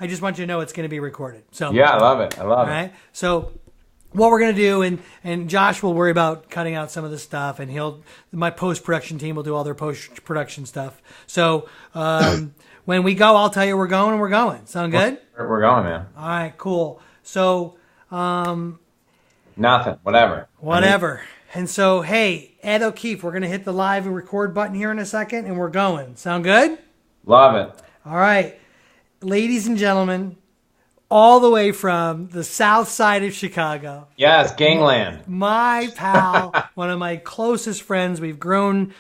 I just want you to know it's going to be recorded. So yeah, I love it. I love it. All right. So what we're going to do, and Josh will worry about cutting out some of the stuff, and my post-production team will do all their post-production stuff. So when we go, I'll tell you we're going, and we're going. Sound good? We're going, man. All right, cool. So nothing, whatever. And so, hey, Ed O'Keefe, we're going to hit the live and record button here in a second, and we're going. Sound good? Love it. All right. Ladies and gentlemen, all the way from the south side of Chicago. Yes, gangland. My pal, one of my closest friends. We've grown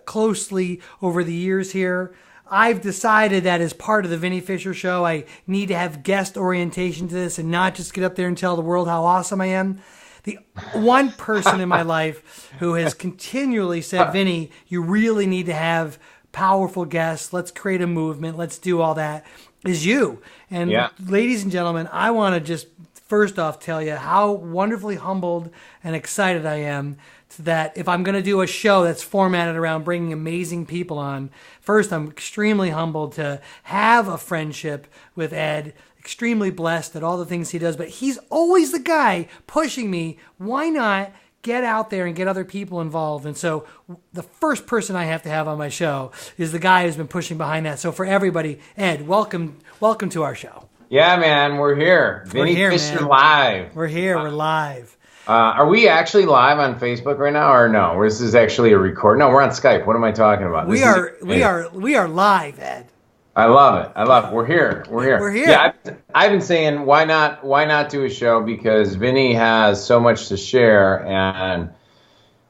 closely over the years here. I've decided that as part of the Vinny Fisher Show, I need to have guest orientation to this and not just get up there and tell the world how awesome I am. The one person in my life who has continually said, Vinny, you really need to have powerful guests. Let's create a movement. Let's do all that, is you. And ladies and gentlemen, I want to just first off tell you how wonderfully humbled and excited I am that if I'm going to do a show that's formatted around bringing amazing people on, first, I'm extremely humbled to have a friendship with Ed, extremely blessed at all the things he does, but he's always the guy pushing me. Why not get out there and get other people involved? And so the first person I have to have on my show is the guy who's been pushing behind that. So for everybody, Ed, welcome to our show. Yeah, man, we're here. Vinny Fisher live. We're here. We're live. Are we actually live on Facebook right now, or no? Or this is actually a record? No, we're on Skype. What am I talking about? We are live, Ed. I love it. We're here. We're here. Yeah, I've been saying why not do a show, because Vinny has so much to share and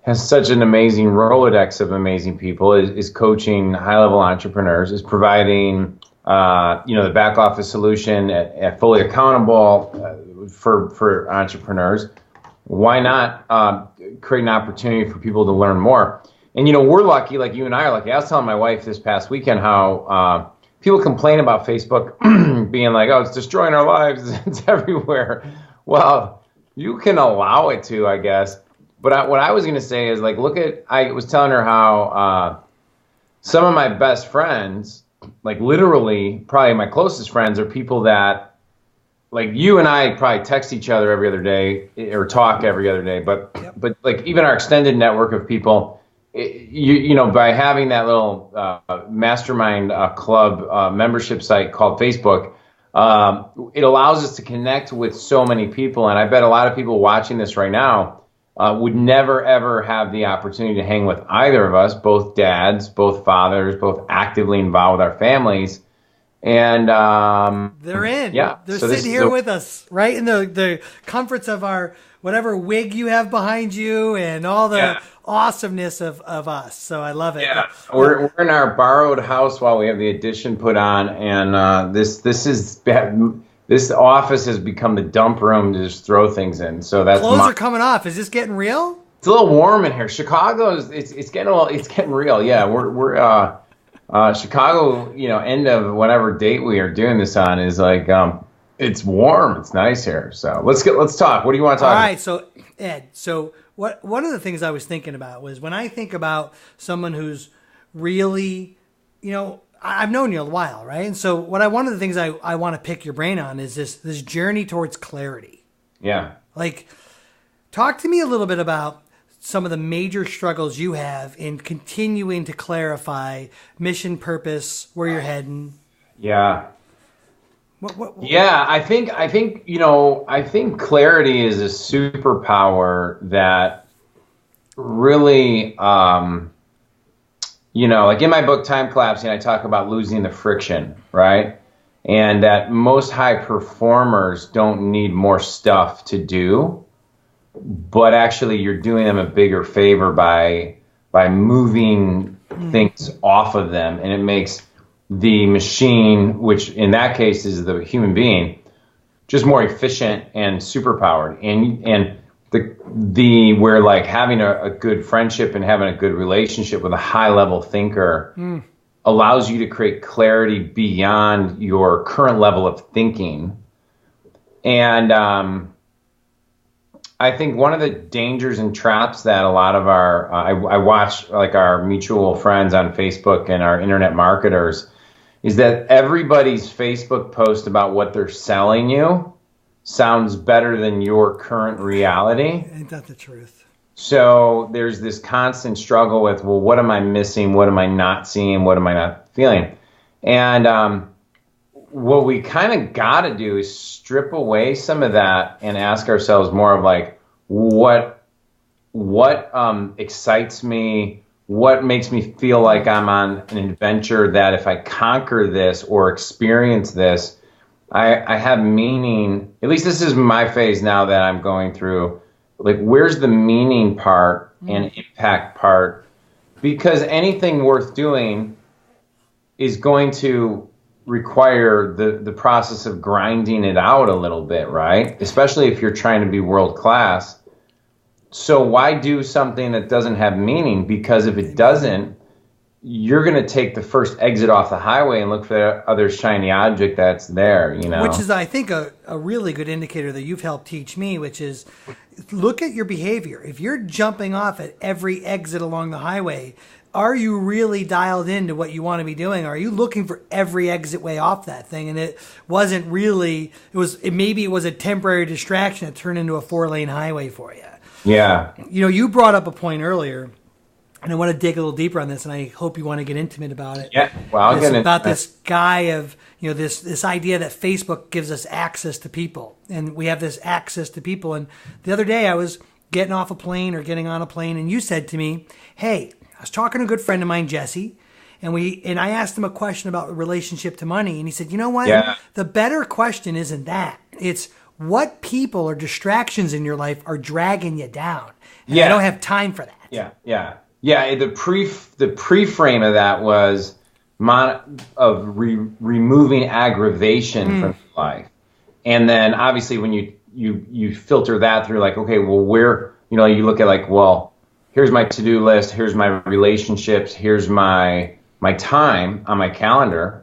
has such an amazing Rolodex of amazing people. Is coaching high-level entrepreneurs, is providing the back office solution at Fully Accountable for entrepreneurs. Why not create an opportunity for people to learn more? And we're lucky, like you and I are lucky. I was telling my wife this past weekend how people complain about Facebook being like, oh, it's destroying our lives. It's everywhere. Well, you can allow it to, I guess. But what I was going to say is, like, I was telling her how some of my best friends, like literally probably my closest friends, are people that, like, you and I probably text each other every other day or talk every other day. But like even our extended network of people, by having that little mastermind club membership site called Facebook, it allows us to connect with so many people. And I bet a lot of people watching this right now would never, ever have the opportunity to hang with either of us, both dads, both fathers, both actively involved with our families. And they're in. Yeah, they're sitting here with us, right in the comforts of our whatever wig you have behind you and all the awesomeness of us. So I love it. Yeah, we're in our borrowed house while we have the addition put on, and this office has become the dump room to just throw things in. So that's clothes are coming off. Is this getting real? It's a little warm in here. Chicago it's getting real. Yeah, we're Chicago, end of whatever date we are doing this on is like, it's warm. It's nice here. So let's talk. What do you want to talk about? All right. So Ed, one of the things I was thinking about was when I think about someone who's really, I've known you a while, right? And so one of the things I want to pick your brain on is this journey towards clarity. Yeah. Like, talk to me a little bit about some of the major struggles you have in continuing to clarify mission, purpose, where you're heading. Yeah. What? Yeah, I think clarity is a superpower that really, like in my book, Time Collapsing, I talk about losing the friction, right? And that most high performers don't need more stuff to do, but actually you're doing them a bigger favor by moving things off of them, and it makes the machine, which in that case is the human being, just more efficient and superpowered. And the where like having a good friendship and having a good relationship with a high level thinker allows you to create clarity beyond your current level of thinking. And I think one of the dangers and traps that a lot of I watch like our mutual friends on Facebook and our internet marketers, is that everybody's Facebook post about what they're selling you sounds better than your current reality. Ain't that the truth? So there's this constant struggle with, well, what am I missing? What am I not seeing? What am I not feeling? And what we kind of got to do is strip away some of that and ask ourselves more of like, what excites me? What makes me feel like I'm on an adventure that if I conquer this or experience this, I have meaning. At least this is my phase now that I'm going through. Like, where's the meaning part and impact part? Because anything worth doing is going to require the process of grinding it out a little bit, right? Especially if you're trying to be world class. So why do something that doesn't have meaning? Because if it doesn't, you're going to take the first exit off the highway and look for the other shiny object that's there, you know? Which is, I think, a really good indicator that you've helped teach me, which is look at your behavior. If you're jumping off at every exit along the highway, are you really dialed into what you want to be doing? Are you looking for every exit way off that thing? And it wasn't really, maybe it was a temporary distraction that turned into a 4-lane highway for you. Yeah. You know, you brought up a point earlier, and I want to dig a little deeper on this, and I hope you want to get intimate about it. Yeah, well, I'll get into about this guy of, you know, this idea that Facebook gives us access to people, and we have this access to people. And the other day I was getting off a plane or getting on a plane, and you said to me, hey, I was talking to a good friend of mine, Jesse, and I asked him a question about the relationship to money, and he said, you know what? Yeah. The better question isn't that. It's what people or distractions in your life are dragging you down. And I don't have time for that. Yeah, the pre-frame of that was removing aggravation from your life. And then obviously when you filter that through, like, okay, well, where, you know, you look at like, well, here's my to-do list, here's my relationships, here's my time on my calendar.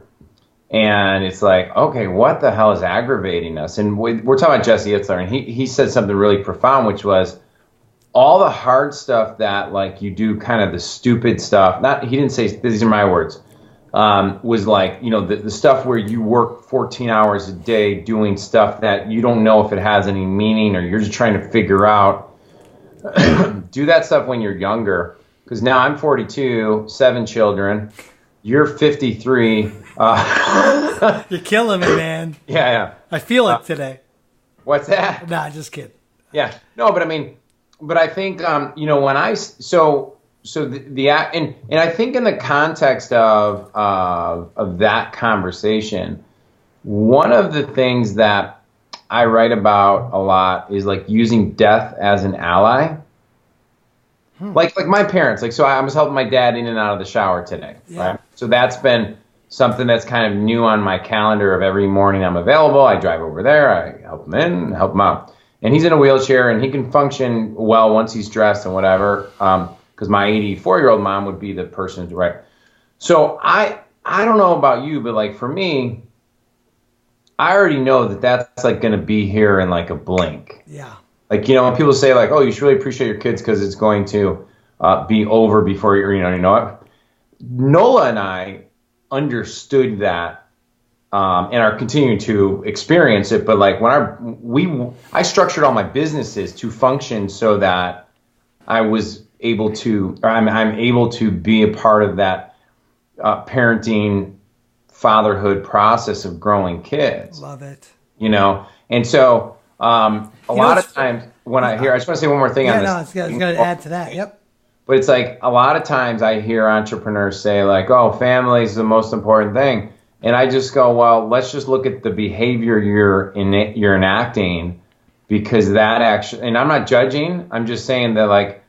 And it's like, okay, what the hell is aggravating us? And we're talking about Jesse Itzler, and he said something really profound, which was, all the hard stuff that, like, you do, kind of the stupid stuff, he didn't say, these are my words, was like, you know, the stuff where you work 14 hours a day doing stuff that you don't know if it has any meaning or you're just trying to figure out. Do that stuff when you're younger. Because now I'm 42, 7 children. You're 53. You're killing me, man. Yeah. I feel it today. What's that? Nah, just kidding. Yeah. No, but I mean... But I think, you know, when I, and I think in the context of that conversation, one of the things that I write about a lot is like using death as an ally. Like my parents, like, so I was helping my dad in and out of the shower today, right? So that's been something that's kind of new on my calendar of every morning I'm available. I drive over there, I help him in, help him out. And he's in a wheelchair, and he can function well once he's dressed and whatever. Because my 84-year-old mom would be the person, right? So I don't know about you, but like for me, I already know that that's like going to be here in like a blink. Yeah. Like, you know, when people say like, oh, you should really appreciate your kids because it's going to be over before you know what? Nola and I understood that. And are continuing to experience it, but like I structured all my businesses to function so that I was able to, or I'm able to be a part of that parenting, fatherhood process of growing kids. Love it. You know, and so a lot of times when I just want to say one more thing on this. I was going to add to that. Yep. But it's like a lot of times I hear entrepreneurs say like, "Oh, family is the most important thing." And I just go, well, let's just look at the behavior you're enacting, because that actually, and I'm not judging, I'm just saying that like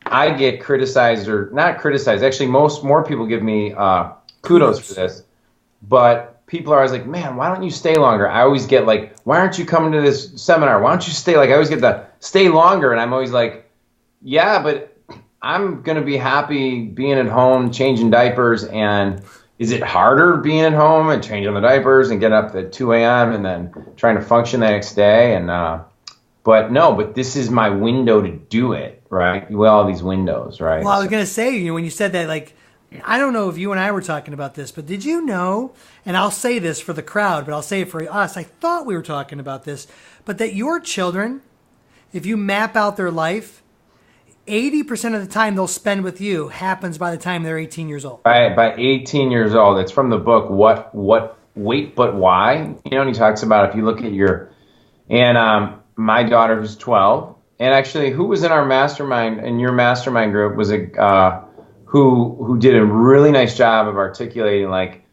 I get criticized, or not criticized, actually more people give me kudos for this, but people are always like, man, why don't you stay longer? I always get like, why aren't you coming to this seminar? Why don't you stay? Like I always get the stay longer, and I'm always like, yeah, but I'm going to be happy being at home, changing diapers, and is it harder being at home and changing the diapers and getting up at 2 a.m. and then trying to function the next day? And but this is my window to do it, right? Well, all these windows, right? Well, I was going to say, you know, when you said that, like, I don't know if you and I were talking about this, but did you know, and I'll say this for the crowd, but I'll say it for us, I thought we were talking about this, but that your children, if you map out their life, 80% of the time they'll spend with you happens by the time they're 18 years old. By 18 years old. It's from the book, What, Wait, But Why? You know, and he talks about if you look at my daughter who's 12, and actually who was in our mastermind, in your mastermind group was who did a really nice job of articulating, like,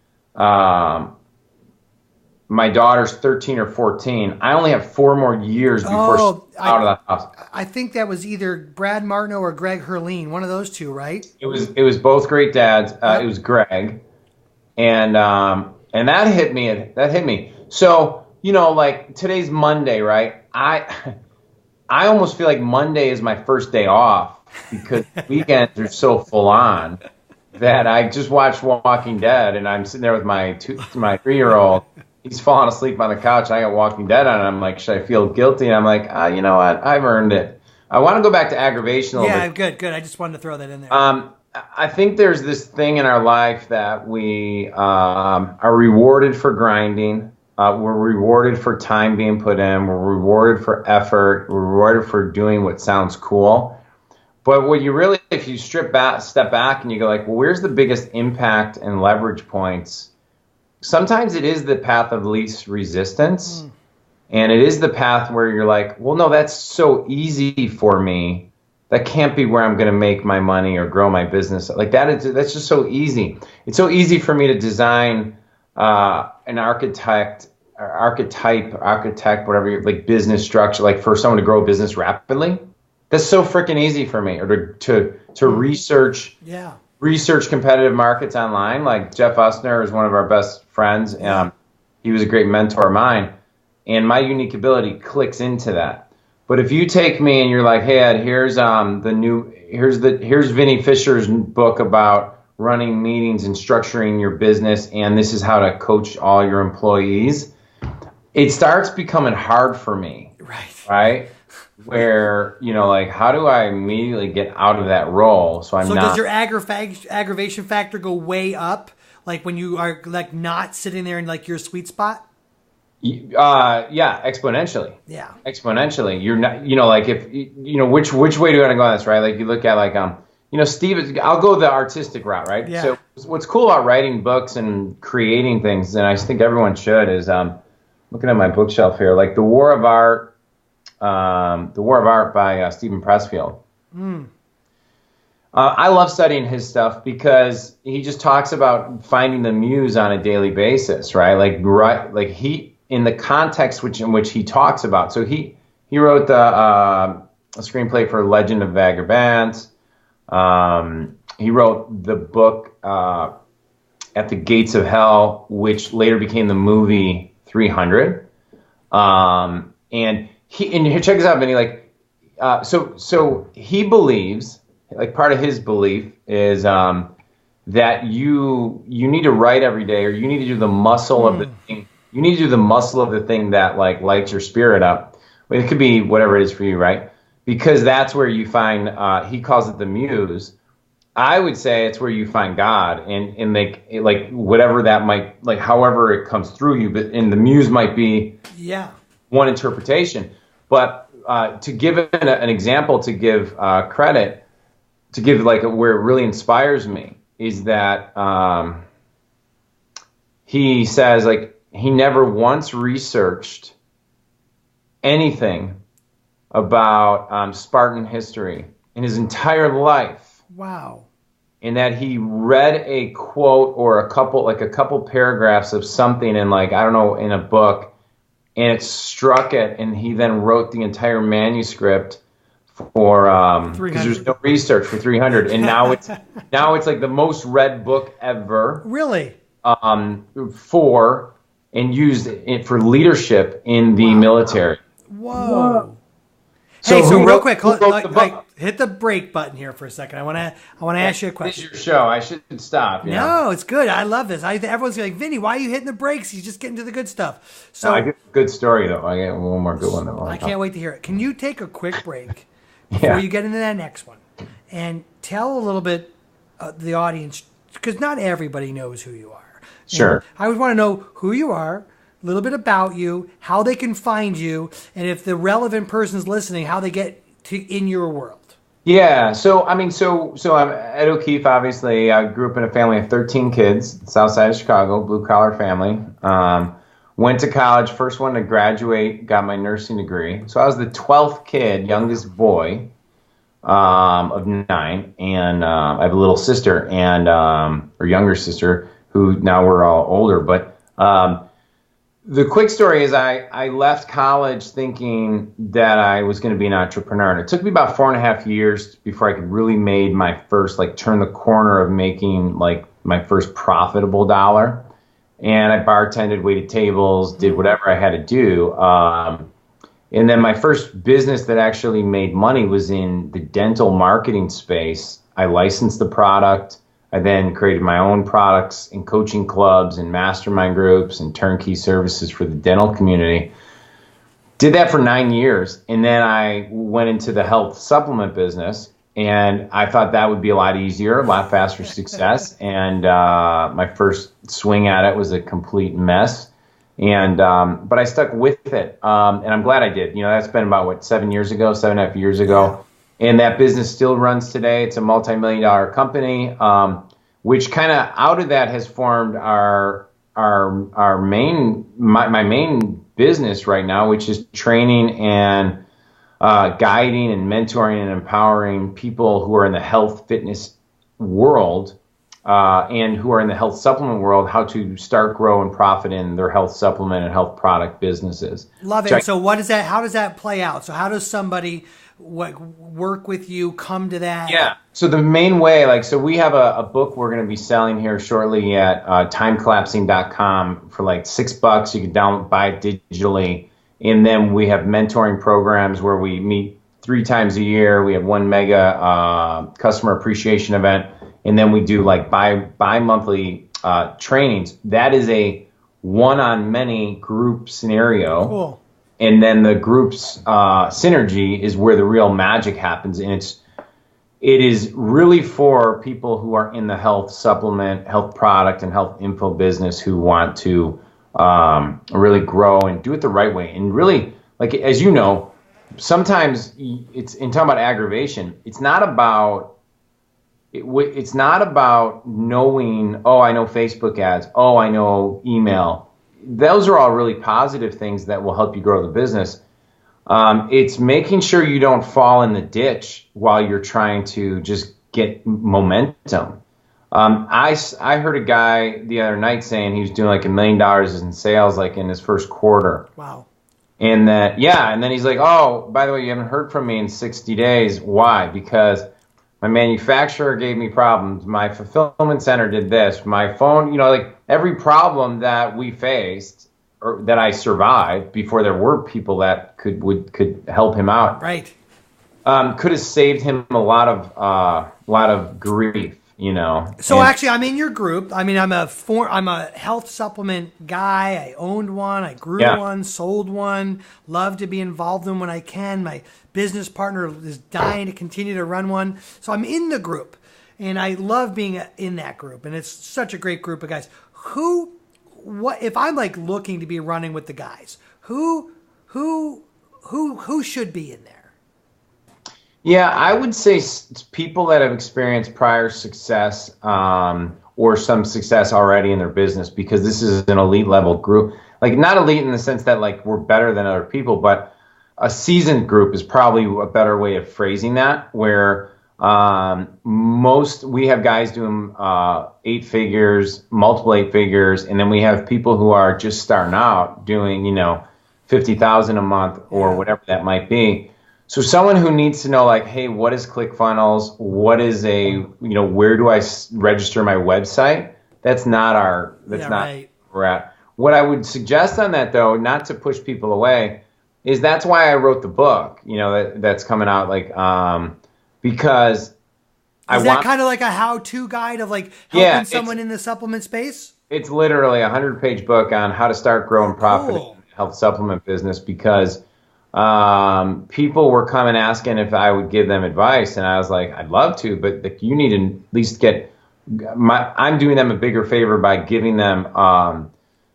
my daughter's 13 or 14. I only have 4 more years before she's out of the house. I think that was either Brad Martineau or Greg Herline, one of those two, right? It was both great dads. It was Greg, and that hit me. So, you know, like today's Monday, right? I almost feel like Monday is my first day off because weekends are so full on that I just watched Walking Dead, and I'm sitting there with my 3-year-old. He's falling asleep on the couch, and I got Walking Dead on, and I'm like, should I feel guilty? And I'm like, you know what? I've earned it. I want to go back to aggravation a little bit. Yeah, good. I just wanted to throw that in there. I think there's this thing in our life that we are rewarded for grinding. We're rewarded for time being put in. We're rewarded for effort. We're rewarded for doing what sounds cool. But what you really, if you step back and you go like, well, where's the biggest impact and leverage points? Sometimes it is the path of least resistance. And it is the path where you're like, well, no, that's so easy for me. That can't be where I'm going to make my money or grow my business. Like that's just so easy. It's so easy for me to design an archetype, whatever, like business structure, like for someone to grow a business rapidly. That's so freaking easy for me. Or to research competitive markets online. Like Jeff Usner is one of our best friends. He was a great mentor of mine, and my unique ability clicks into that. But if you take me and you're like, hey Ed, here's Vinny Fisher's book about running meetings and structuring your business, and this is how to coach all your employees, it starts becoming hard for me. Right? Where, you know, like, how do I immediately get out of that role so does your aggravation factor go way up, like when you are like not sitting there in like your sweet spot? Yeah, exponentially. Yeah, exponentially. You're not, you know, like if you know which way do you want to go on this, right? Like you look at like you know, Steve. I'll go the artistic route, right? Yeah. So what's cool about writing books and creating things, and I think everyone should, is looking at my bookshelf here, like The War of Art by Stephen Pressfield. I love studying his stuff because he just talks about finding the muse on a daily basis, right? Like he, in the context in which he talks about. So he wrote a screenplay for Legend of Vagabonds. He wrote the book At the Gates of Hell, which later became the movie 300. And here, check this out, Vinny. Like, so he believes, like, part of his belief is that you need to write every day, or you need to do the muscle of the thing. You need to do the muscle of the thing that like lights your spirit up. I mean, it could be whatever it is for you, right? Because that's where you find. He calls it the muse. I would say it's where you find God, and like whatever that might, like however it comes through you. And the muse might be one interpretation. But to give an example, to give credit, to give like where it really inspires me is that he says like he never once researched anything about Spartan history in his entire life. Wow. And that he read a quote or a couple paragraphs of something in, like, I don't know, in a book, and it struck it, and he then wrote the entire manuscript for because there's no research for 300, and now it's like the most read book ever. Really? And used it for leadership in the military. Whoa. So real quick, hit the break button here for a second. I want to ask you a question. This is your show. I should stop. No, it's good. I love this. Everyone's like, Vinny, why are you hitting the brakes? He's just getting to the good stuff. So I get a good story though. I get one more good one though. I can't wait to hear it. Can you take a quick break before you get into that next one, and tell a little bit the audience because not everybody knows who you are. Sure. And I would want to know who you are, a little bit about you, how they can find you, and if the relevant person's listening, how they get to in your world. Yeah. So I'm Ed O'Keefe. Obviously, I grew up in a family of 13 kids, south side of Chicago, blue collar family. Went to college, first one to graduate, got my nursing degree. So I was the 12th kid, youngest boy of 9, and I have a little sister or younger sister who now we're all older. But the quick story is I left college thinking that I was going to be an entrepreneur. And it took me about 4.5 years before I could really made my first, turn the corner of making my first profitable dollar. And I bartended, waited tables, did whatever I had to do. And then my first business that actually made money was in the dental marketing space. I licensed the product. I then created my own products and coaching clubs and mastermind groups and turnkey services for the dental community. Did that for 9 years. And then I went into the health supplement business. And I thought that would be a lot easier, a lot faster success. And my first swing at it was a complete mess. And but I stuck with it. And I'm glad I did. That's been about, 7.5 years ago. And that business still runs today. It's a multi-million-dollar company, which kind of out of that has formed my main business right now, which is training and guiding and mentoring and empowering people who are in the health fitness world and who are in the health supplement world, how to start, grow, and profit in their health supplement and health product businesses. Love it. So what is that? How does that play out? So how does somebody work with you, come to that? Yeah. So the main way, so we have a book we're going to be selling here shortly at timecollapsing.com for $6. You can buy it digitally. And then we have mentoring programs where we meet 3 times a year. We have one mega customer appreciation event. And then we do bi-monthly trainings. That is a one-on-many group scenario. Cool. And then the group's synergy is where the real magic happens. And it is really for people who are in the health supplement, health product, and health info business who want to really grow and do it the right way. And really, as you know, sometimes it's in talking about aggravation. It's not about knowing, oh, I know Facebook ads. Oh, I know email. Those are all really positive things that will help you grow the business. It's making sure you don't fall in the ditch while you're trying to just get momentum. I heard a guy the other night saying he was doing $1 million in sales in his first quarter. Wow. And then he's like, oh, by the way, you haven't heard from me in 60 days. Why? Because my manufacturer gave me problems. My fulfillment center did this. My phone, every problem that we faced or that I survived before there were people that could help him out. Right. Could have saved him a lot of grief. So actually, I'm in your group. I mean, I'm a health supplement guy. I owned one. I grew one, sold one. Love to be involved in when I can. My business partner is dying to continue to run one. So I'm in the group, and I love being in that group. And it's such a great group of guys. What if I'm looking to be running with the guys? Who should be in there? Yeah, I would say people that have experienced prior success or some success already in their business, because this is an elite level group. Not elite in the sense that we're better than other people, but a seasoned group is probably a better way of phrasing that, where we have guys doing 8 figures, multiple 8 figures, and then we have people who are just starting out doing, $50,000 a month or whatever that might be. So someone who needs to know hey, what is ClickFunnels? What is where do I register my website? That's not right. Where we're at. What I would suggest on that, though, not to push people away, is that's why I wrote the book, that's coming out, because Is that kind of like a how-to guide of helping someone in the supplement space? It's literally a 100-page book on how to start, grow, and profit in the health supplement business, because people were coming asking if I would give them advice, and I was like, I'd love to, but you need to at least get I'm doing them a bigger favor by giving them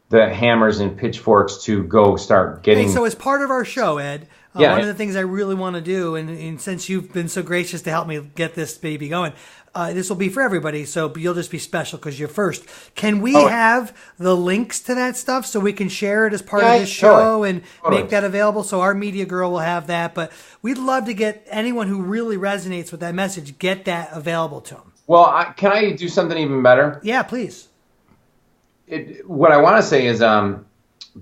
the hammers and pitchforks to go start getting. Hey, so as part of our show, Ed, one of the things I really want to do, and since you've been so gracious to help me get this baby going, this will be for everybody, so you'll just be special because you're first. Can we have the links to that stuff so we can share it as part of this show and make that available? So our media girl will have that, but we'd love to get anyone who really resonates with that message, get that available to them. Well, can I do something even better? Yeah, please. What I want to say is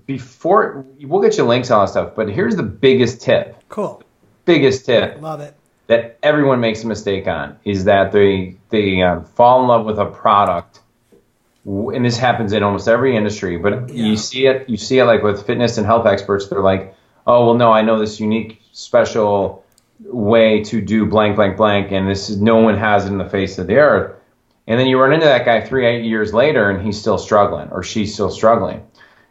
before, we'll get you links and all that stuff, but here's the biggest tip. Cool. Biggest tip. Love it. That everyone makes a mistake on is that they fall in love with a product, and this happens in almost every industry, but you see it like with fitness and health experts. They're like, oh, well, no, I know this unique, special way to do blank, blank, blank, and no one has it in the face of the earth. And then you run into that guy 3 years later, and he's still struggling, or she's still struggling.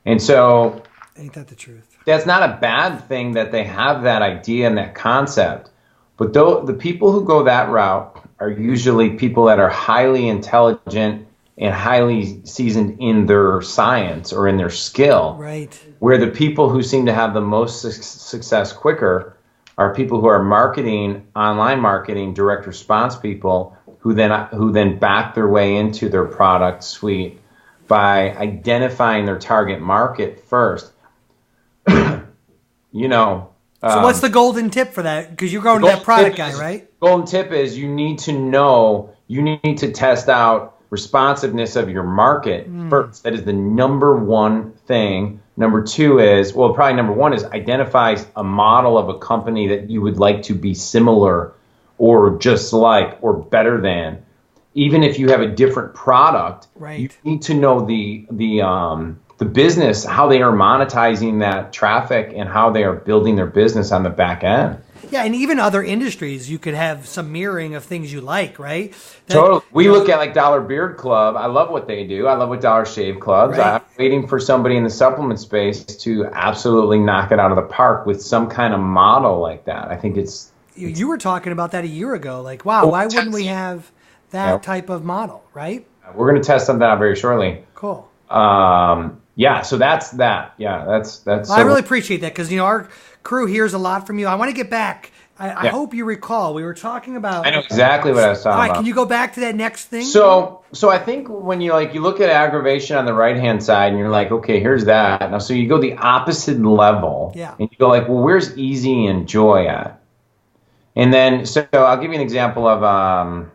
And so, ain't that the truth? That's not a bad thing that they have that idea and that concept. But the people who go that route are usually people that are highly intelligent and highly seasoned in their science or in their skill. Right. Where the people who seem to have the most success quicker are people who are marketing, online marketing, direct response people who then back their way into their product suite by identifying their target market first. So what's the golden tip for that? Because you're going to that product guy, right? Golden tip is you need to test out responsiveness of your market first. That is the number one thing. Number two is, well, probably number one is identify a model of a company that you would like to be similar or just like or better than. Even if you have a different product, right. You need to know the business, how they are monetizing that traffic and how they are building their business on the back end. Yeah, and even other industries, you could have some mirroring of things you like, right? Totally. We look at like Dollar Beard Club. I love what they do. I love what Dollar Shave Clubs. Right. I'm waiting for somebody in the supplement space to absolutely knock it out of the park with some kind of model like that. I think it's... You were talking about that a year ago. Like, wow, why wouldn't we have that type of model, right? We're going to test something out very shortly. Cool. Yeah, so that's that. Yeah, that's. Well, I really appreciate that because our crew hears a lot from you. I want to get back. I hope you recall we were talking about. I know exactly what I was talking about. All right, can you go back to that next thing? So I think when you look at aggravation on the right hand side and you're like, okay, here's that. Now, so you go the opposite level. Yeah. And you go like, well, where's easy and joy at? And then so I'll give you an example of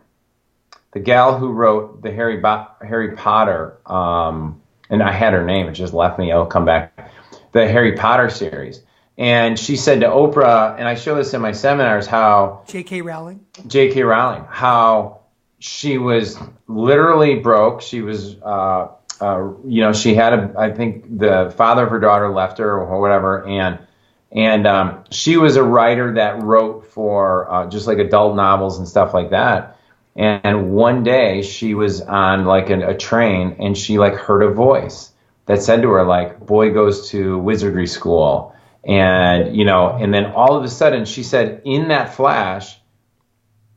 the gal who wrote the Harry Potter. And I had her name, it just left me, it'll come back. The Harry Potter series. And she said to Oprah, and I show this in my seminars, how... J.K. Rowling, how she was literally broke. She was, she had I think the father of her daughter left her or whatever. And she was a writer that wrote for just like adult novels and stuff like that. And one day she was on like a train and she like heard a voice that said to her like, boy goes to wizardry school. And, and then all of a sudden she said in that flash,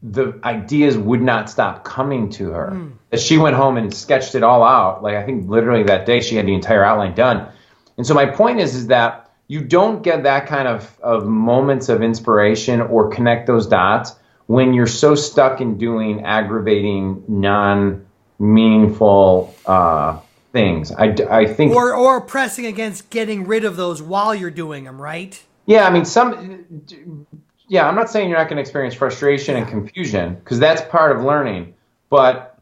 the ideas would not stop coming to her. As she went home and sketched it all out. Like I think literally that day she had the entire outline done. And so my point is that you don't get that kind of moments of inspiration or connect those dots when you're so stuck in doing aggravating, non-meaningful things. I think... Or pressing against getting rid of those while you're doing them, right? Yeah, I mean, I'm not saying you're not going to experience frustration and confusion, because that's part of learning. But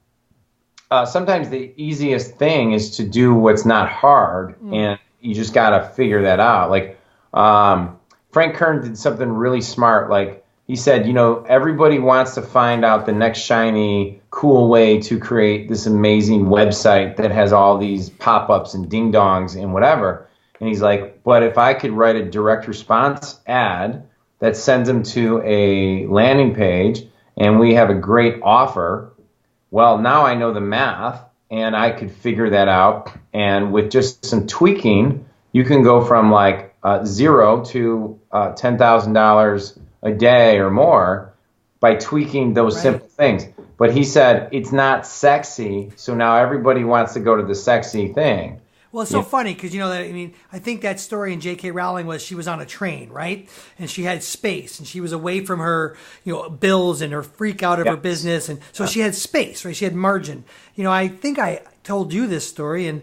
sometimes the easiest thing is to do what's not hard, and you just got to figure that out. Like, Frank Kern did something really smart, like, he said, everybody wants to find out the next shiny, cool way to create this amazing website that has all these pop-ups and ding-dongs and whatever. And he's like, but if I could write a direct response ad that sends them to a landing page and we have a great offer, well, now I know the math and I could figure that out. And with just some tweaking, you can go from like $0 to $10,000 a day or more by tweaking those simple things. But he said it's not sexy, so now everybody wants to go to the sexy thing. Well, it's so funny because, I think that story in J.K. Rowling was she was on a train, right? And she had space and she was away from her, bills and her freak out of her business. And so she had space, right? She had margin. I think I told you this story and,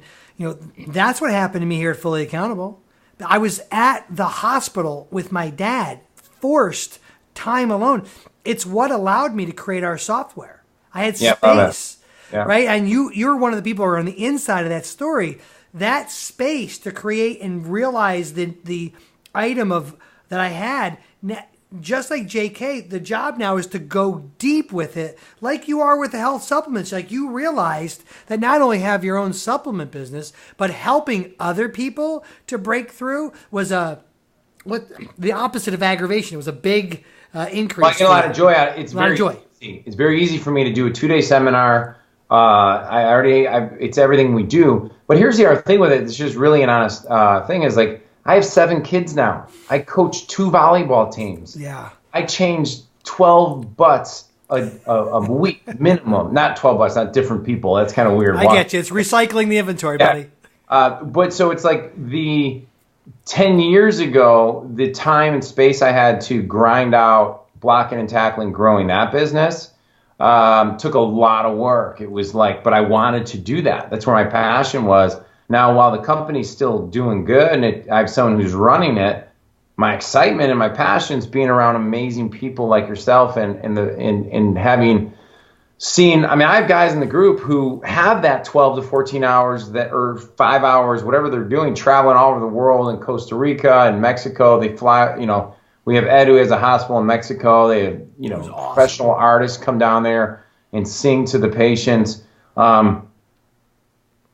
that's what happened to me here at Fully Accountable. I was at the hospital with my dad, forced time alone. It's what allowed me to create our software. I had space, right? And you're one of the people who are on the inside of that story. That space to create and realize the item that I had, just like JK, the job now is to go deep with it, like you are with the health supplements. Like you realized that not only have your own supplement business, but helping other people to break through was the opposite of aggravation. It was a big increase. Well, I get a lot of joy out of it. It's very easy for me to do a 2-day seminar. It's everything we do. But here's the other thing with it. It's just really an honest thing is like, I have 7 kids now. I coach 2 volleyball teams. Yeah. I change 12 butts a week minimum. Not 12 butts, not different people. That's kind of weird. I get you. It's recycling the inventory, buddy. But so it's like 10 years ago, the time and space I had to grind out blocking and tackling, growing that business, took a lot of work. It was like, but I wanted to do that. That's where my passion was. Now, while the company's still doing good and I have someone who's running it, my excitement and my passion is being around amazing people like yourself and having seen, I have guys in the group who have that 12 to 14 hours or 5 hours, whatever they're doing, traveling all over the world in Costa Rica and Mexico. They fly, we have Ed who has a hospital in Mexico. They have, awesome. Professional artists come down there and sing to the patients.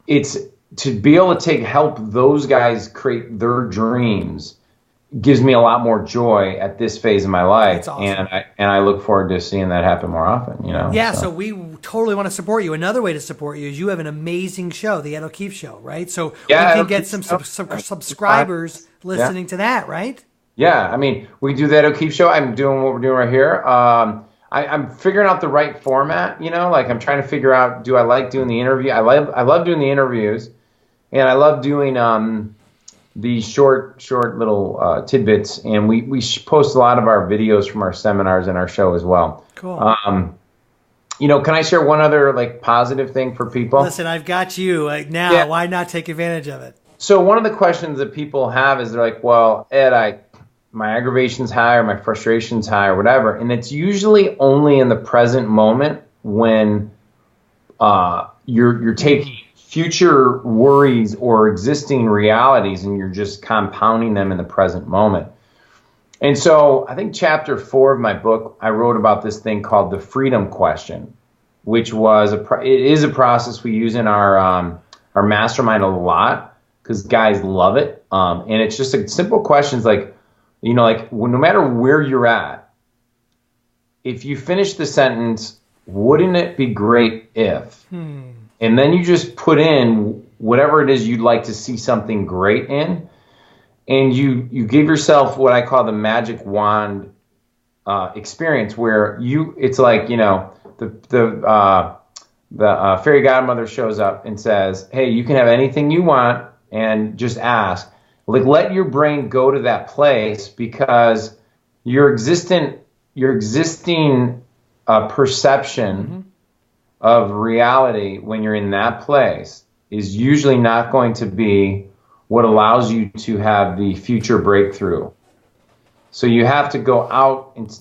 It's to be able to help those guys create their dreams gives me a lot more joy at this phase of my life. Awesome. And I look forward to seeing that happen more often, Yeah, so we totally want to support you. Another way to support you is you have an amazing show, the Ed O'Keefe Show, right? So we can get some subscribers listening to that, right? Yeah, we do that O'Keefe Show. I'm doing what we're doing right here. I'm figuring out the right format, I'm trying to figure out, do I like doing the interview? I love doing the interviews, and I love doing the short little tidbits, and we post a lot of our videos from our seminars and our show as well. Cool. Can I share one other positive thing for people? Listen, I've got you now. Yeah. Why not take advantage of it? So one of the questions that people have is they're like, well, Ed, my aggravation's high or my frustration's high or whatever. And it's usually only in the present moment when you're taking future worries or existing realities and you're just compounding them in the present moment. And so I think chapter 4 of my book, I wrote about this thing called the freedom question, which was it is a process we use in our mastermind a lot because guys love it. And it's just a simple questions like, no matter where you're at, if you finish the sentence, wouldn't it be great if? And then you just put in whatever it is you'd like to see something great in, and you give yourself what I call the magic wand experience, where it's like the fairy godmother shows up and says, "Hey, you can have anything you want, and just ask." Let your brain go to that place because your existing perception of reality when you're in that place is usually not going to be what allows you to have the future breakthrough. So you have to go out and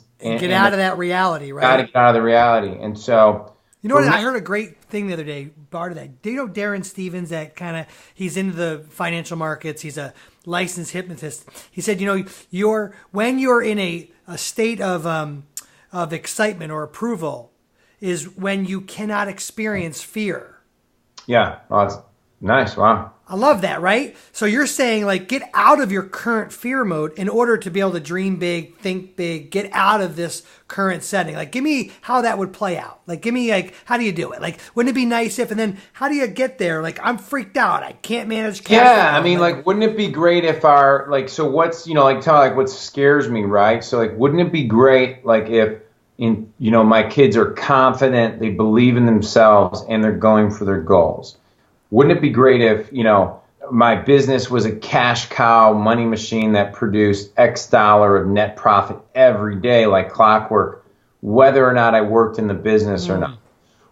get out of that reality, right? Got to get out of the reality. And so, I heard a great thing the other day, Bart, that. Do you know Darren Stevens? He's into the financial markets. He's a licensed hypnotist. He said, when you're in a state of excitement or approval, is when you cannot experience fear. Yeah, that's nice. Wow. I love that, right? So you're saying get out of your current fear mode in order to be able to dream big, think big, get out of this current setting. Give me how that would play out. Give me how do you do it? Wouldn't it be nice if, and then how do you get there? I'm freaked out. I can't manage cash flow. Wouldn't it be great if so what's, what scares me, right? So wouldn't it be great if my kids are confident, they believe in themselves, and they're going for their goals. Wouldn't it be great if, my business was a cash cow money machine that produced X dollar of net profit every day like clockwork, whether or not I worked in the business or not?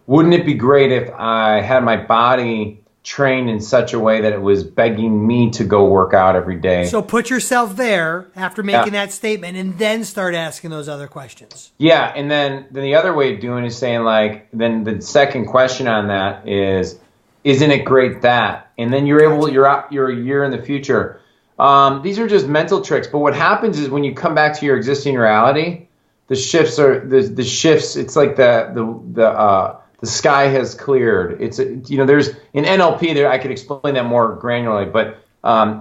Wouldn't it be great if I had my body trained in such a way that it was begging me to go work out every day? So put yourself there after making that statement and then start asking those other questions. Yeah, and then the other way of doing it is saying, like, then the second question on that is, isn't it great that? And then you're a year in the future. These are just mental tricks. But what happens is when you come back to your existing reality, the shifts. It's like the sky has cleared. There's in NLP there. I could explain that more granularly, but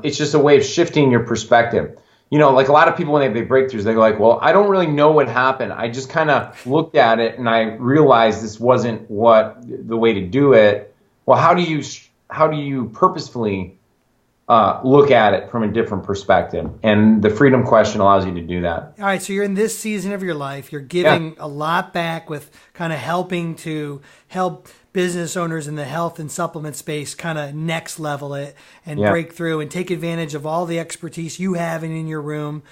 it's just a way of shifting your perspective. Like a lot of people when they have breakthroughs, they go like, well, I don't really know what happened. I just kind of looked at it and I realized this wasn't the way to do it. Well, how do you purposefully look at it from a different perspective? And the freedom question allows you to do that. All right, so you're in this season of your life. You're giving a lot back with kind of helping to help business owners in the health and supplement space kind of next level it and break through and take advantage of all the expertise you have in your room.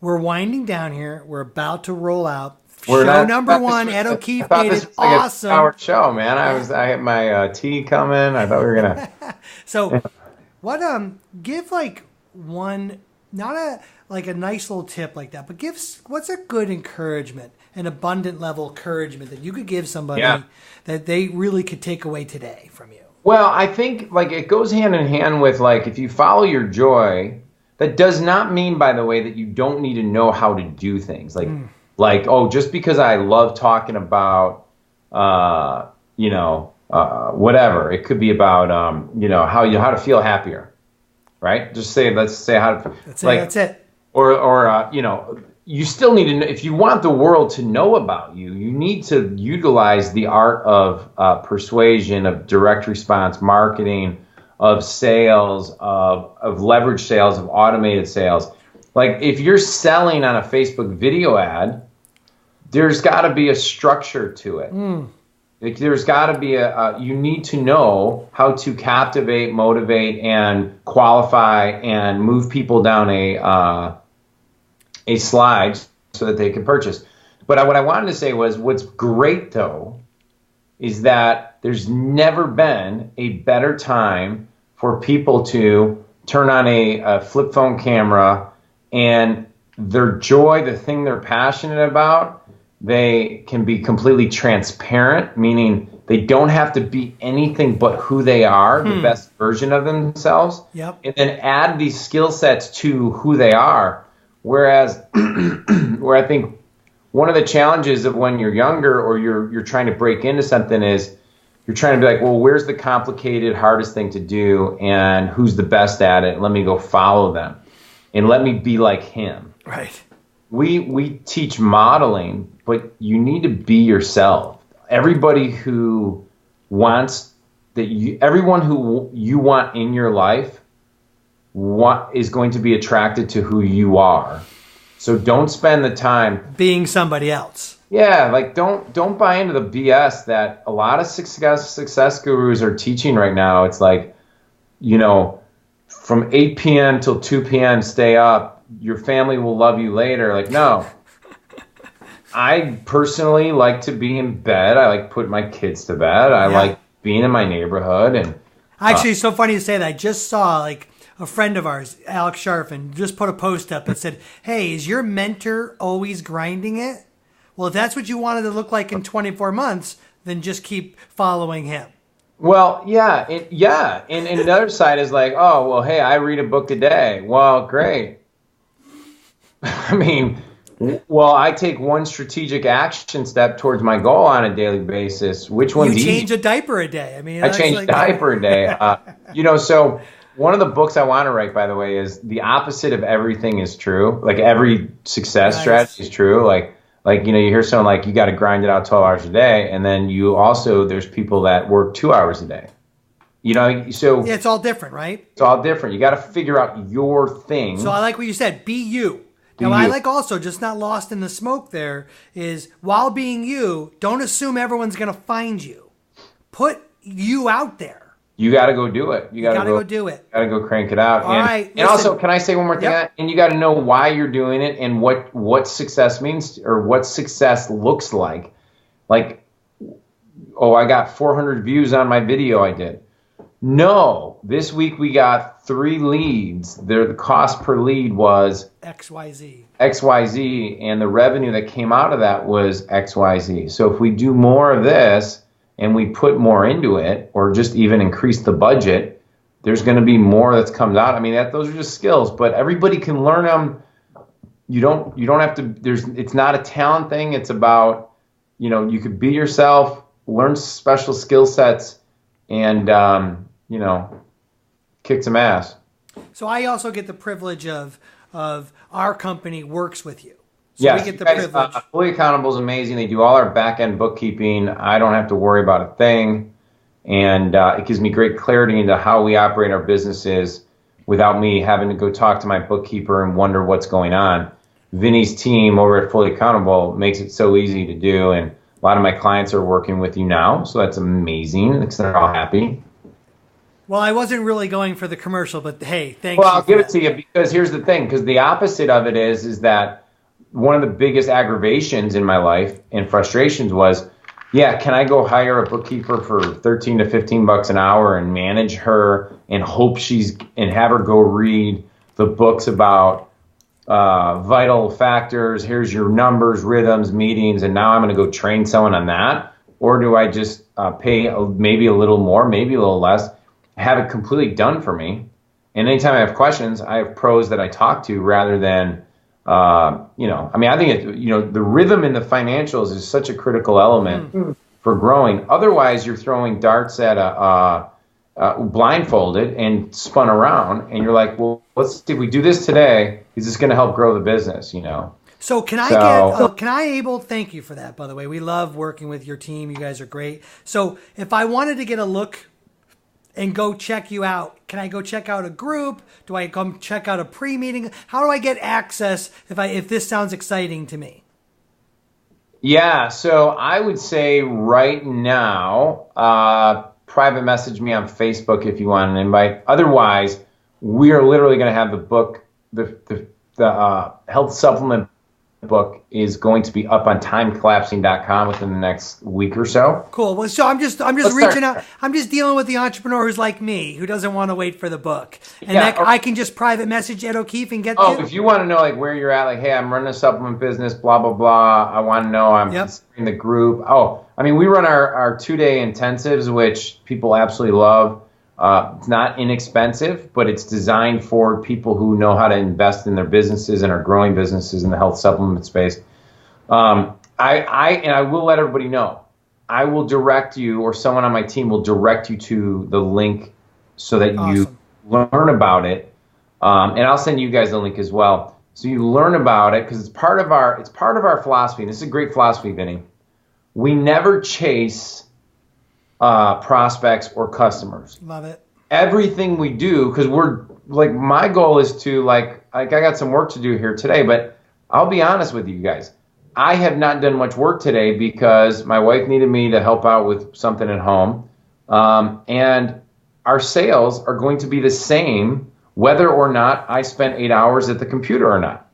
We're winding down here. We're about to roll out. Show number one, Ed O'Keefe made it awesome. Our show, man. I had my tea coming. I thought we were gonna. So, what? Give like one, not a nice little tip like that, but what's a good encouragement, an abundant level encouragement that you could give somebody that they really could take away today from you? Well, I think like it goes hand in hand with like if you follow your joy. That does not mean, by the way, that you don't need to know how to do things like. Like, just because I love talking about, whatever. It could be about, how to feel happier, right? Let's say how to. That's it. Or you still need to know, if you want the world to know about you, you need to utilize the art of persuasion, of direct response marketing, of sales, of leverage sales, of automated sales. Like if you're selling on a Facebook video ad, there's got to be a structure to it. Like there's got to be you need to know how to captivate, motivate, and qualify and move people down a slide so that they can purchase. But what I wanted to say was what's great, though, is that there's never been a better time for people to turn on a flip phone camera and their joy, the thing they're passionate about, they can be completely transparent, meaning they don't have to be anything but who they are, the best version of themselves, and then add these skill sets to who they are. Whereas, where I think one of the challenges of when you're younger or you're trying to break into something is you're trying to be like, well, where's the complicated, hardest thing to do, and who's the best at it? Let me go follow them, and let me be like him. Right. We teach modeling, but you need to be yourself. Everybody who wants everyone who you want in your life is going to be attracted to who you are. So don't spend the time being somebody else. Yeah, like don't buy into the BS that a lot of success gurus are teaching right now. It's like, from 8 p.m. till 2 p.m. stay up. Your family will love you later. Like, no. I personally like to be in bed. I like putting my kids to bed. I like being in my neighborhood. And actually, it's so funny to say that. I just saw like a friend of ours, Alex Sharfin, just put a post up that said, "Hey, is your mentor always grinding it? Well, if that's what you wanted to look like in 24 months, then just keep following him." Well, yeah. And the other side is like, oh, well, hey, I read a book a day. Well, great. I mean, well, I take one strategic action step towards my goal on a daily basis. Which one's easy? You change a diaper a day. I mean, I change a diaper a day. So one of the books I want to write, by the way, is The Opposite of Everything is True. Like every success strategy is true. Like you hear someone like, you got to grind it out 12 hours a day. And then there's people that work 2 hours a day. So it's all different, right? It's all different. You got to figure out your thing. So I like what you said. Be you. Now, I like also, just not lost in the smoke there, is while being you, don't assume everyone's going to find you. Put you out there. You got to go do it. You got to go do it. Got to go crank it out. All right. And also, can I say one more thing? Yep. And you got to know why you're doing it and what success means or what success looks like. Like, oh, I got 400 views on my video I did. No, this week we got 3 leads. The cost per lead was XYZ, and the revenue that came out of that was XYZ. So if we do more of this and we put more into it, or just even increase the budget, there's going to be more that's comes out. I mean, those are just skills, but everybody can learn them. You don't have to. It's not a talent thing. It's about, you could be yourself, learn special skill sets, and kick some ass. So I also get the privilege of our company works with you. So yes, we get the privilege. Fully Accountable is amazing. They do all our back-end bookkeeping. I don't have to worry about a thing. And it gives me great clarity into how we operate our businesses without me having to go talk to my bookkeeper and wonder what's going on. Vinny's team over at Fully Accountable makes it so easy to do. And a lot of my clients are working with you now. So that's amazing because they're all happy. Well, I wasn't really going for the commercial, but hey, thanks. Well, I'll give it to you because here's the thing, because the opposite of it is that one of the biggest aggravations in my life and frustrations was, can I go hire a bookkeeper for $13 to $15 an hour and manage her and and have her go read the books about vital factors, here's your numbers, rhythms, meetings, and now I'm going to go train someone on that? Or do I just pay maybe a little more, maybe a little less, have it completely done for me? And anytime I have questions, I have pros that I talk to rather than, I think the rhythm in the financials is such a critical element for growing. Otherwise, you're throwing darts at blindfolded and spun around, and you're like, well, let's see if we do this today. Is this going to help grow the business? So thank you for that, by the way. We love working with your team. You guys are great. So if I wanted to get a look and go check you out, can I go check out a group? Do I come check out a pre-meeting? How do I get access if this sounds exciting to me? Yeah, so I would say right now, private message me on Facebook if you want an invite. Otherwise, we are literally going to have the book, the health supplement book is going to be up on timecollapsing.com within the next week or so. Cool. Well, so I'm just reaching out. I'm just dealing with the entrepreneur who's like me, who doesn't want to wait for the book. And I can just private message Ed O'Keefe and get if you want to know like where you're at, like, hey, I'm running a supplement business, blah, blah, blah. I want to know I'm in the group. We run our 2-day intensives, which people absolutely love. It's not inexpensive, but it's designed for people who know how to invest in their businesses and are growing businesses in the health supplement space. I will let everybody know. I will direct you, or someone on my team will direct you to the link so that you learn about it. And I'll send you guys the link as well, so you learn about it, because it's part of our philosophy. And this is a great philosophy, Vinny. We never chase prospects or customers. Love it. Everything we do, because we're like, my goal is to I got some work to do here today, but I'll be honest with you guys. I have not done much work today because my wife needed me to help out with something at home. And our sales are going to be the same whether or not I spent 8 hours at the computer or not.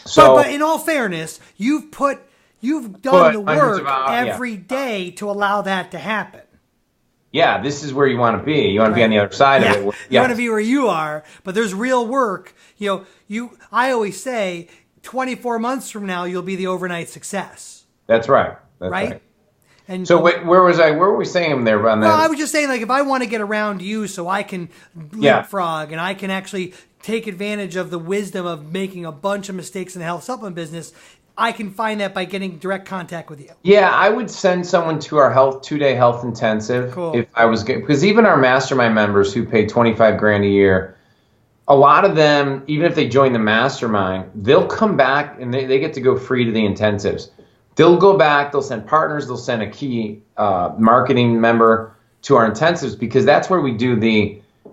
So, but in all fairness, you've done the work every day to allow that to happen. Yeah, this is where you want to be. You want to be on the other side of it. You want to be where you are, but there's real work. I always say 24 months from now, you'll be the overnight success. That's right. That's right. And so where was I? Where were we saying there on that? Well, I was just saying, if I want to get around you so I can leapfrog and I can actually take advantage of the wisdom of making a bunch of mistakes in the health supplement business, I can find that by getting direct contact with you. Yeah, I would send someone to our 2-day health intensive. Cool. If I was good, because even our mastermind members who pay $25,000 a year, a lot of them, even if they join the mastermind, they'll come back and they get to go free to the intensives. They'll go back, they'll send partners, they'll send a key marketing member to our intensives, because that's where we do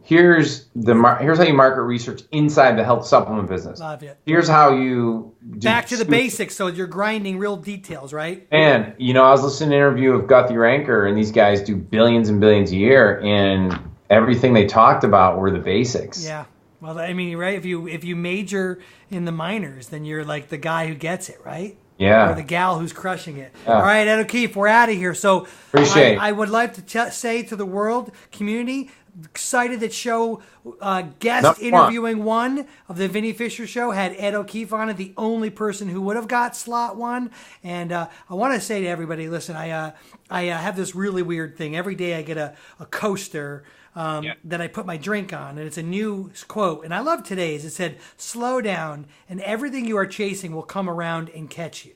here's how you market research inside the health supplement business. Love it. Here's how you back to the basics. So you're grinding real details, right? And I was listening to an interview of Guthrie Ranker, and these guys do billions and billions a year, and everything they talked about were the basics. Yeah. Well, I mean, right? If you major in the minors, then you're like the guy who gets it, right? Yeah. Or the gal who's crushing it. Yeah. All right, Ed O'Keefe, we're out of here. So I would like to say to the world community, excited that show guest interviewing one of the Vinny Fisher Show had Ed O'Keefe on it, the only person who would have got slot one. And I want to say to everybody, listen, I have this really weird thing. Every day I get a coaster that I put my drink on, and it's a new quote. And I love today's. It said, "Slow down, and everything you are chasing will come around and catch you."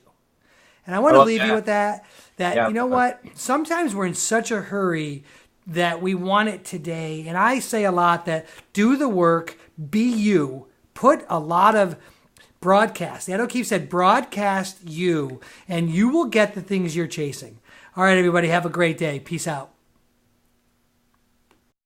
And I want to leave you with that. You know what? Sometimes we're in such a hurry that we want it today. And I say a lot that do the work, be you, put a lot of broadcast. Ed O'Keefe said, broadcast you, and you will get the things you're chasing. All right, everybody, have a great day. Peace out.